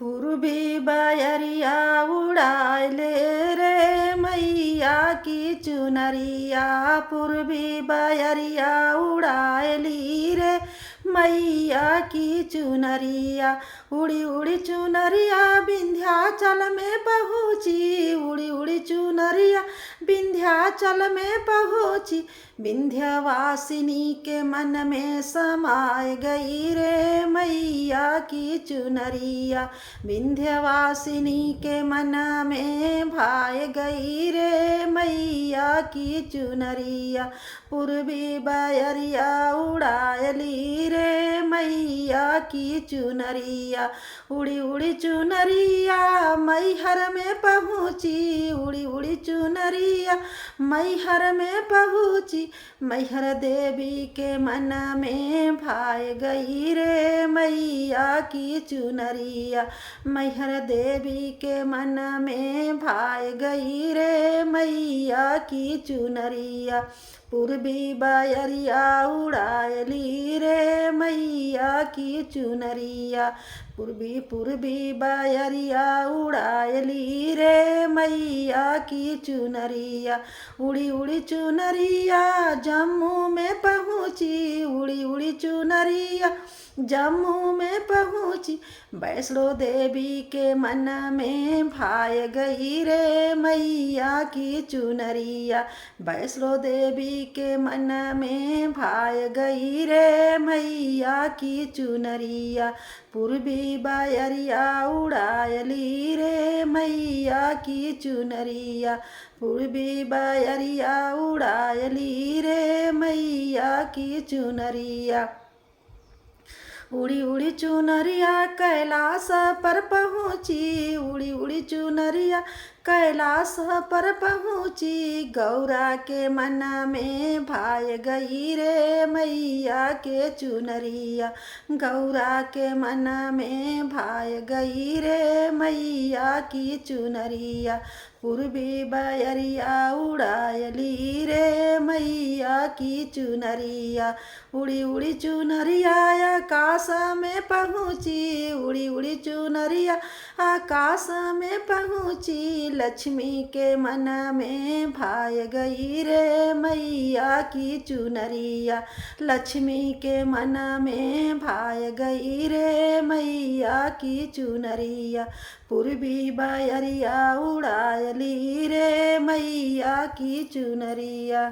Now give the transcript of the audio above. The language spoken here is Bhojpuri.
पूर्वी बयरिया उड़ाले रे मैया की चुनरिया। पूर्वी बयरिया उड़ाली रे मैया की चुनरिया। उड़ी उड़ी चुनरिया विंध्याचल में पहुँची। उड़ी उड़ी चुनरिया विंध्याचल में पहुँची। विंध्यवासिनी के मन में समाय गई रे मैया की चुनरिया। विंध्यवासिनी के मन में भाय गई रे मैया की चुनरिया। पूर्वी बयरिया उड़ायली रे मैया की चुनरिया। उड़ी उड़ी चुनरिया मैहर में पहुँची। उड़ी उड़ी चुनरिया मैहर में पहुँची। मैहर देवी के मन में भाय गई रे मैया की चुनरिया। मैहर देवी के मन में भाय गई रे मैया की चुनरिया। पूर्वी बयरिया उड़ायली रे मैया की चुनरिया। पूर्वी बयरिया उड़ायली रे मैया की चुनरिया। उड़ी उड़ी चुनरिया जम्मू में पहुँची। उड़ी उड़ी चुनरिया जम्मू में पहुँची। वैष्णो देवी के मन में भाय गई रे मैया की चुनरिया। वैष्णो देवी के मन में भाय गई रे मैया की चुनरिया। पूर्वी बयरिया उड़ायली रे मैया की चुनरिया। पूर्वी बयरिया उड़ायली रे मैया की चुनरिया। उड़ी उड़ी चुनरिया कैलाश पर पहुँची। उड़ी उड़ी चुनरिया कैलाश पर पहुँची। गौरा के मन में भाय गई रे मैया के चुनरिया। गौरा के मन में भाय गई रे मैया की चुनरिया। पूर्वी बयरिया उड़ायली रे मैया की चुनरिया। उड़ी उड़ी चुनरिया आकाश में पहुँची। उड़ी उड़ी चुनरिया आकाश में पहुँची। लक्ष्मी के मन में भाय गई रे मैया की चुनरिया। लक्ष्मी के मन में भाय गई रे मैया की चुनरिया। पूर्वी बयरिया उड़ायली रे मैया की चुनरिया।